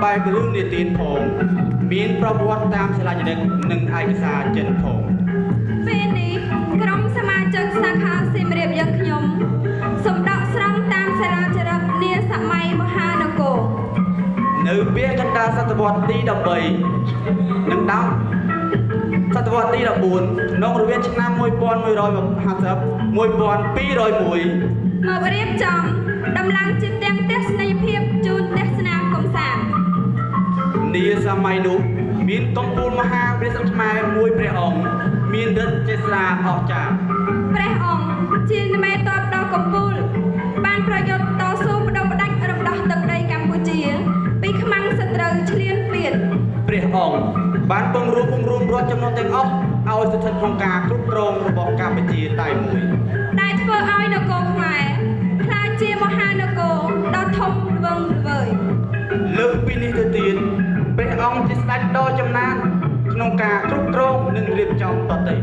បែបរឿងនីតិផងមានប្រវត្តិតាមសាលាចរិតនិងឯកសារចិនផងពេលនេះក្រុមសមាជិកសាខាសៀមរាបយើងខ្ញុំសូមដកស្រង់តាមសាលាចរិតនាសម័យមហានគរនៅពេលកណ្ដាលសតវត្សទី13និងដល់សតវត្សទី14ក្នុងរវាងឆ្នាំ1150 1201មករៀបចំដំឡើងជាទាំងទស្សនីយភាពជូនទស្សនាកំសាន្តនាសម័យនោះមានកំពូលមហាព្រះសង្ឃខ្មែរមួយព្រះអង្គមានឫទ្ធិចេស្តាអស្ចារ្យព្រះអង្គជាមេទ័ពដ៏កំពូលបានប្រយុទ្ធតស៊ូបដិបដាច់រំដោះទឹកដីកម្ពុជាពីខ្មាំងសត្រូវឈ្លានពានព្រះអង្គបានពង្រួមរដ្ឋចំណុចទាំងអស់ឲ្យស្ថិតក្នុងការគ្រប់គ្រងរបស់កម្ពុជាតែមួយដែលធ្វើឲ្យនគរខ្មែរក្លាយជាមហានគរដ៏ធំល្វឹងល្វើយលើសពីនេះទៅទៀតព្រះអង្គជាស្ដេចដ៏ចំណានក្នុងការគ្រប់គ្រងនិងរៀបចំប្រទេស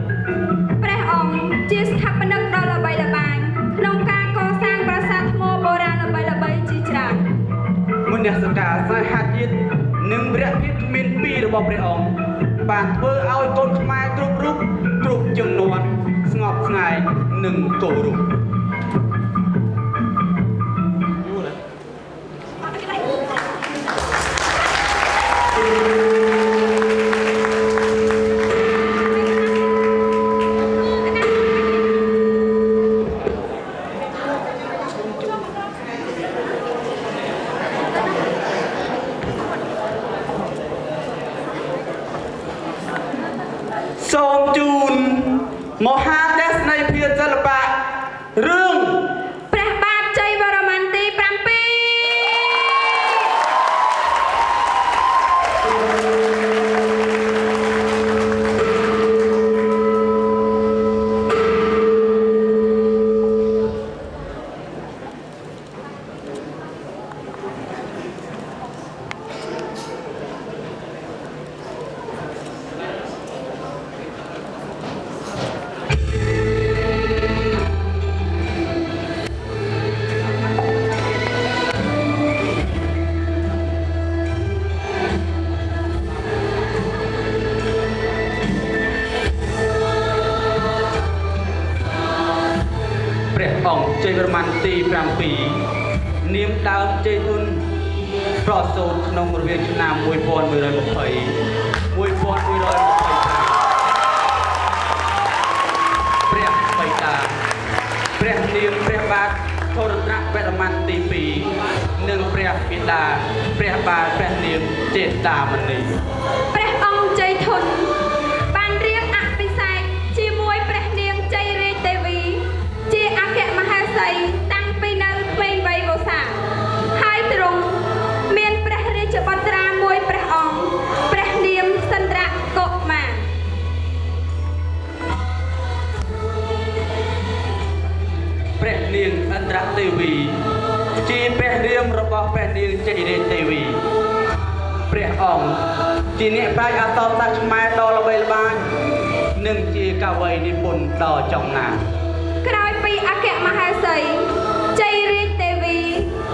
ព្រះអង្គជាស្ថាបនិកដ៏ល្បីល្បាញក្នុងការកសាងប្រាសាទថ្មបុរាណល្បីៗជាច្រើនមនសិការស្នេហាជាតិនិងវរៈភាពគ្មានពីររបស់ព្រះអង្គបានធ្វើឲ្យកូនខ្មែរគ្រប់រូបគ្រប់ជំនាន់ស្ងប់ស្ងាយនិងគោរពសូមជូនមហាទស្សនីយភាពសិល្បៈរឿងព្រះបាទជ័យវរ្ម័នទី7អង្គជ័យវរ្ម័នទី7នាមដើមជ័យធុនប្រសូតក្នុងរវាងឆ្នាំ1120 1125ព្រះបិតាព្រះនាមព្រះបាទធរណវរ្ម័នទី2និងព្រះបិតាព្រះបាទព្រះនាមចេតាមនីព្រះអង្គជ័យធុនបានរៀបអភិសេកជាមួយព្រះនាងជ័យរាជទេវីជាអគ្គមហេសីតាំងពីនៅក្មេងវ័យវស្សាហើយទ្រង់មានព្រះរាជបុត្រាមួយព្រះអង្គព្រះនាមសន្ទ្រកុមារព្រះនាងឥន្ទ្រទេវីជាព្រះរាមរបស់ព្រះនាងជ័យរាជទេវីព្រះអង្គជាអ្នកប្រាជ្ញអក្សរសាស្ត្រខ្មែរដ៏ល្បីល្បាញនិងជាកវីនិពន្ធដ៏ចំណានក្រោយពីអគ្គមហេសីជ័យរាជទេវី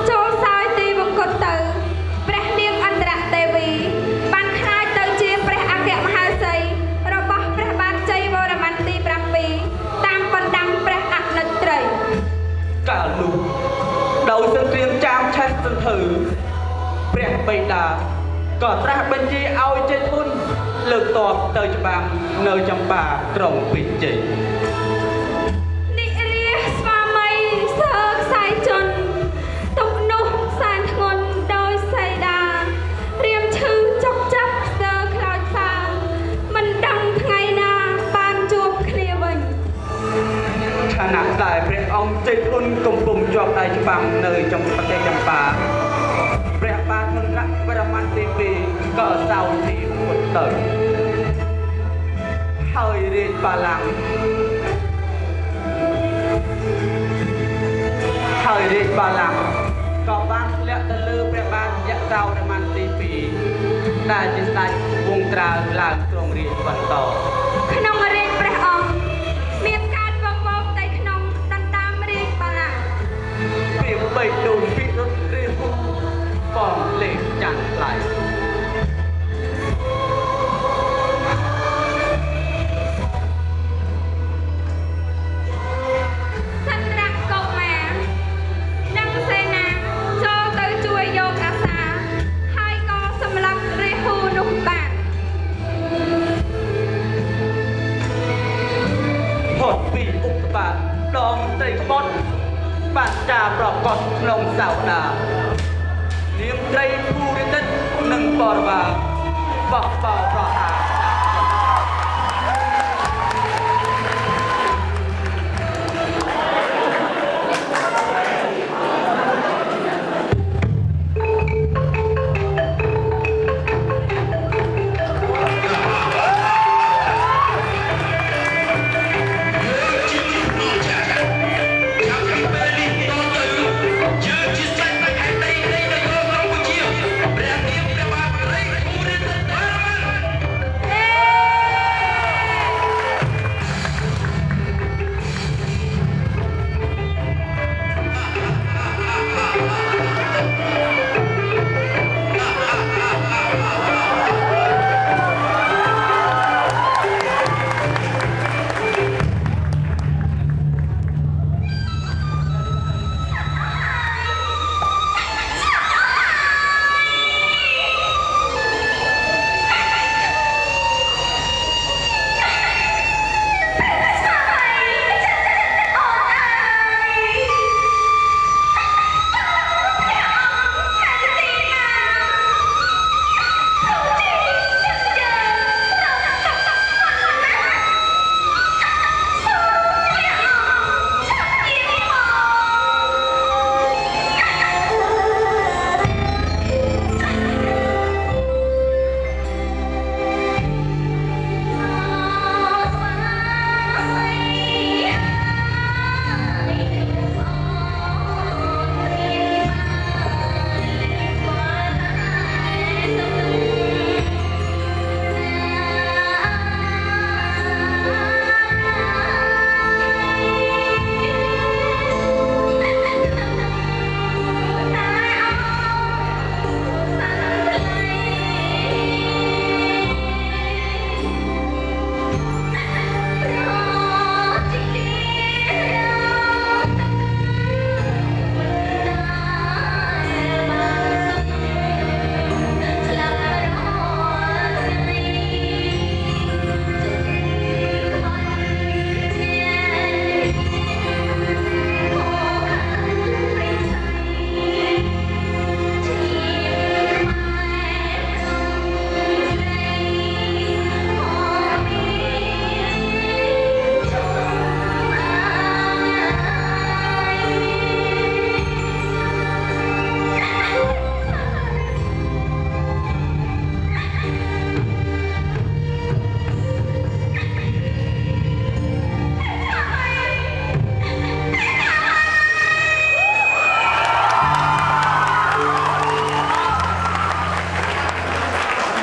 ចូលសោយទីវង្គតទៅព្រះនាងឥន្ទ្រទេវីបានក្លាយទៅជាព្រះអគ្គមហេសីរបស់ព្រះបាទជ័យវរ្ម័នទី7តាមបណ្ដាំព្រះអនុត្រីកាលនោះដោយសង្គ្រាមចាមឆេះសន្ធើព្រះបិតាក៏ត្រាស់បញ្ជាឲ្យជ័យធុនលើកទ័ពទៅច្បាំងនៅចម្បាក្រុងពេជ្រជ័យនិរាស្វាមីសើខ្សែជន់ទុកនោះសែនធ្ងន់ដោយសៃដារៀមឈឺចុកចាប់ស្ទើខ្លោចសាមិនដឹងថ្ងៃណាបានជួបគ្នាវិញខណៈដែលព្រះអង្គជ័យធុនកំពុងជាប់ដៃច្បាំងនៅtrongប្រទេសចម្បាព្រះបាទមន្រវរ្ម័នទី2ក៏សោយទីមុតទៅហើយរាជបល្ល័ង្កក៏បានធ្លាក់ទៅលើព្រះបាទយសោវរ្ម័នទី2ដែលជាស្ដេចវង្សត្រាវឡើងគ្រងរាជបន្តក្នុងរាជព្រះអង្គមានការវឹកវរផ្ទៃក្នុងដណ្ដើមរាជបល្ល័ង្កព្រាបបីដូចពិរុទ្ធរាជបងលេខចាន់ថ្លៃ ដងត្រីក្បត់បាត់ចាប្រកបក្នុងសៅដានាមត្រីភូរិទិតនិងបរិវារបោះបោប្រហារ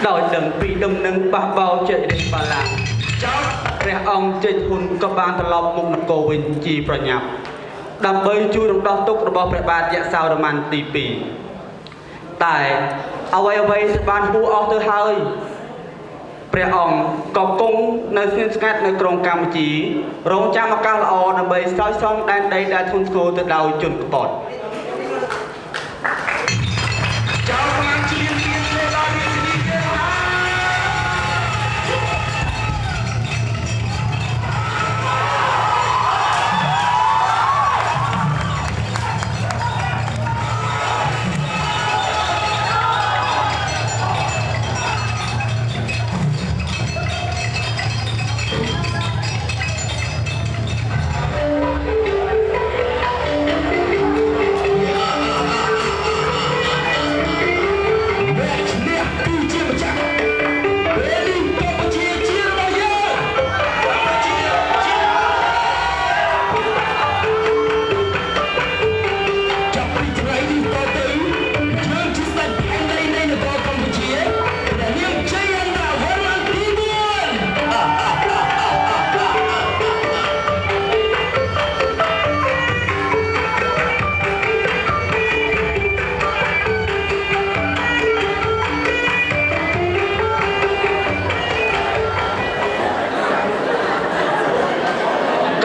ដោយដឹងពីដំណឹងបះបោចេះរិះបាឡាព្រះអង្គចេញហ៊ុនក៏បានត្រឡប់មុខនគរវិញជាប្រញាប់ដើម្បីជួយរំដោះទុក្ខរបស់ព្រះបាទយសោវរ្ម័នទី2តែអ្វីស្បានហួសអស់ទៅហើយព្រះអង្គក៏គង់នៅស្ងៀមស្ងាត់នៅក្រុងកម្ពុជារងចាំឱកាសល្អដើម្បីស្រោចស្រង់ដែនដីដែលធ្ងន់ធ្ងរទៅដោយជនក្បត់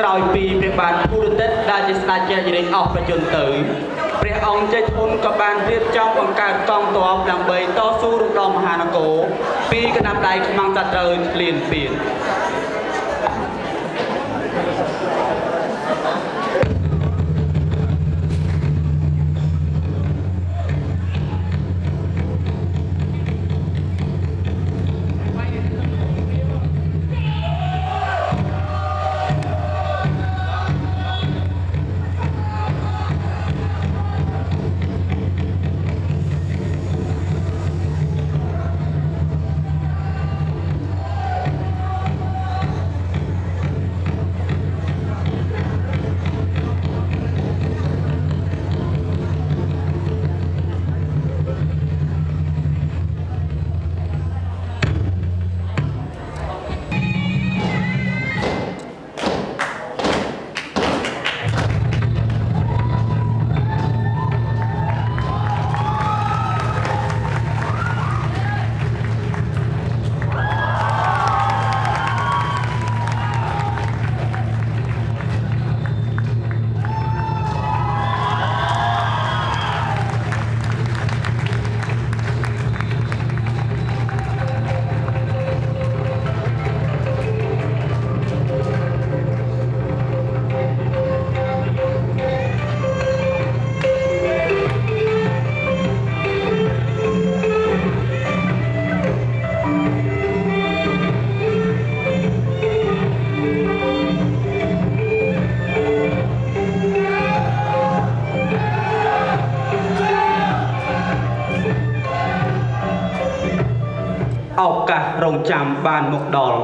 ដោយពីព្រះបាទភូរទិតដែលជាស្ដេចចែករេងអស់ប្រជជនទៅព្រះអង្គចេញហ៊ុនក៏បានរៀបចំបង្កើតកងទ័ពដើម្បីតស៊ូរំដោះមហានគរពីកណ្ដាប់ដៃខ្មាំងសត្រូវលៀនពៀន កាសរងចាំបានមកដល់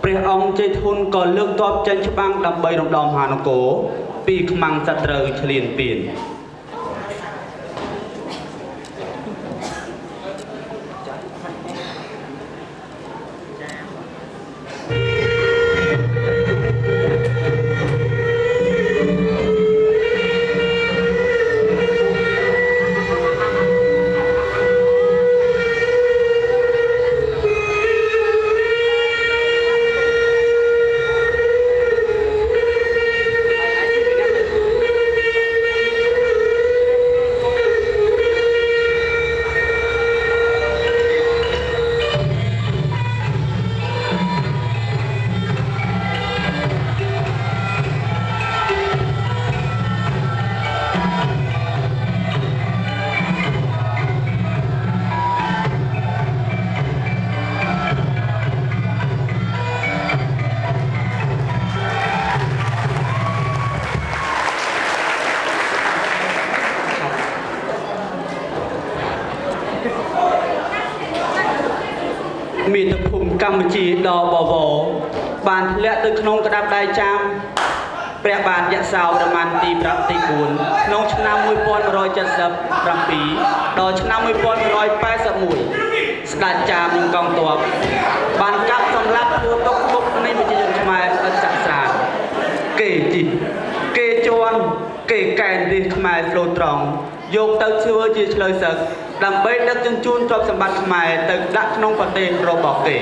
ព្រះអង្គជ័យធុនក៏លើកទ័ពចេញច្បាំងដើម្បីរំដោះមហានគរពីខ្មាំងសត្រូវឈ្លានពានមានទឹកភូមិកម្ពុជាដ៏បវរបានធ្លាក់ទៅក្នុងក្តាប់ដៃចាមព្រះបាទយសោវរ្ម័នទី4ក្នុងឆ្នាំ1177ដល់ឆ្នាំ1181ស្ដេចចាមនិងកងទ័ពបានកាប់សម្លាប់ធ្វើទុកមុខនៃប្រជាជនខ្មែរឥតសាកស្រានគេជីគេជន់គេកែនរាជខ្មែរស្លូតត្រង់យកទៅធ្វើជាឆ្លើយសឹកដើម្បីដឹកជញ្ជូនទ្រព្យសម្បត្តិខ្មែរទៅដាក់ក្នុងប្រទេសរបស់គេ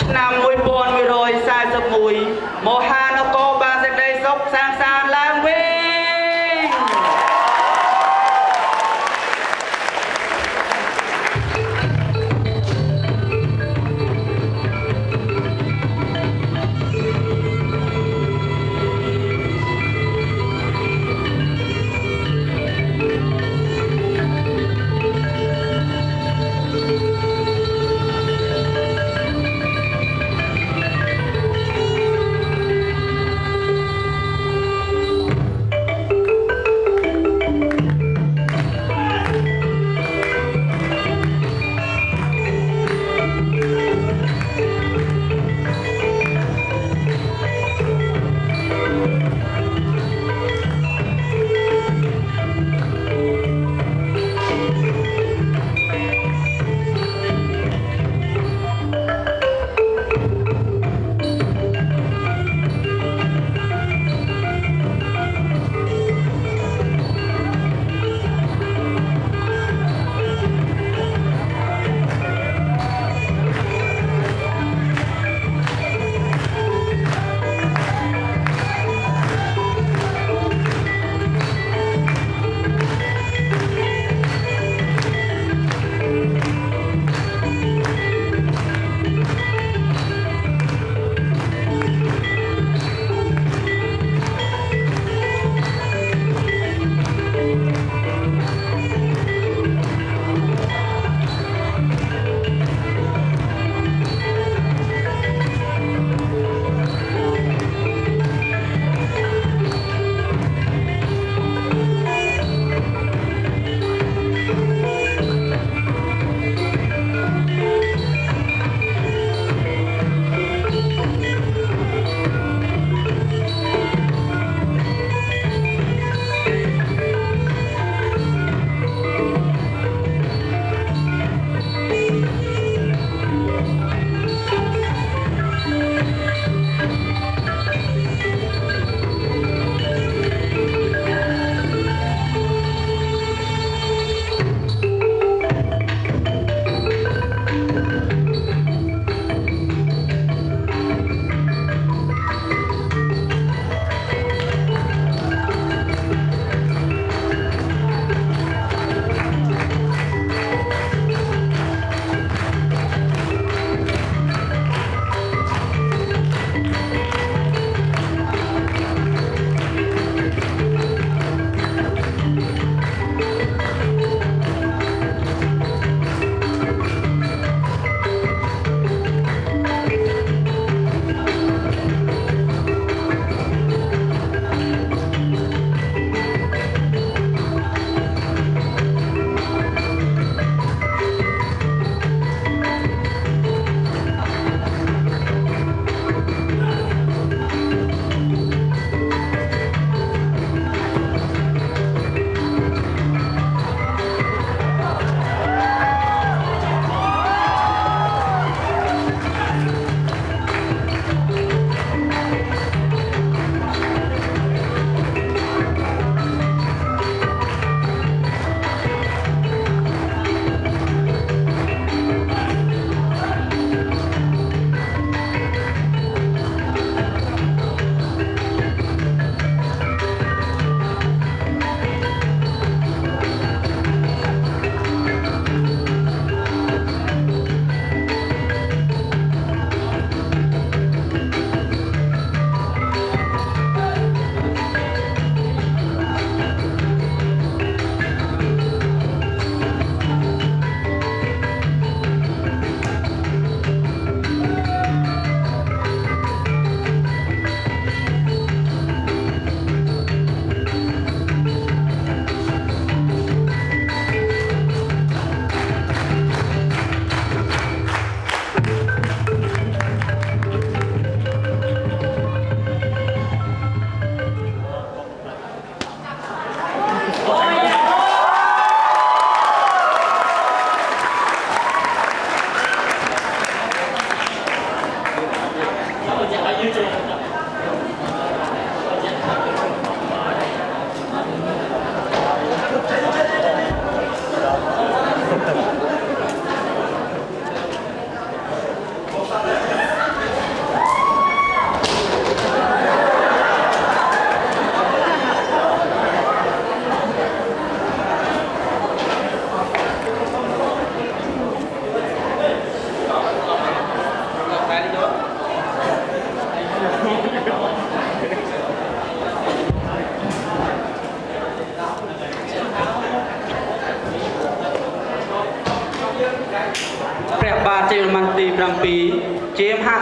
ឆ្នាំ1141មហានគរបានសេចក្តីសុខសាងសានឡើងវិញ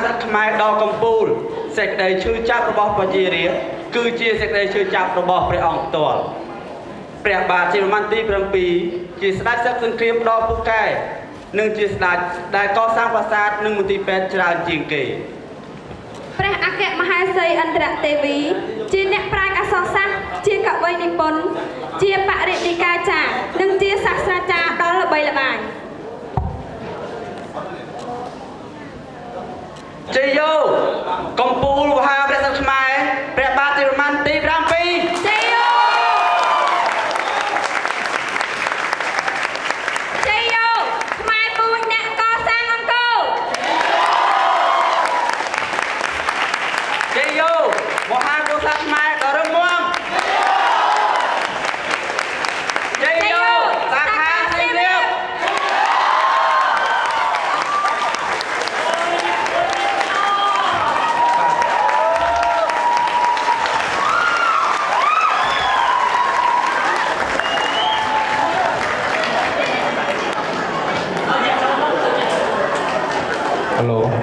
ស្រុកខ្មែរដល់កំពូលសេចក្តីឈឺចាប់របស់ប្រជារាស្ត្រគឺជាសេចក្តីឈឺចាប់របស់ព្រះអង្គផ្ទាល់ព្រះបាទជ័យវរ្ម័នទី7ជាស្ដេចសឹកសង្គ្រាមដ៏ពូកែនិងជាស្ដេចដែលកសាងប្រាសាទនិងមន្ទីរពេទ្យច្រើនជាងគេព្រះអគ្គមហេសីឥន្ទ្រទេវីជាអ្នកប្រាជ្ញអក្សរសាស្ត្រជាកវីនិពន្ធជាបរិយាកាចារ្យនិងជាសាស្ត្រាចារ្យដ៏ល្បីល្បាញជ័យយោកំពូលមហាព្រះសង្ឃខ្មែរព្រះបាទជ័យវរ្ម័នទី7ជ័យយោជ័យយោខ្មែរពូជអ្នកកសាងអង្គរជ័យយោមហាកុសលខ្មែរដ៏រឹងមាំជ័យយោសាខាសៀមរាបHello.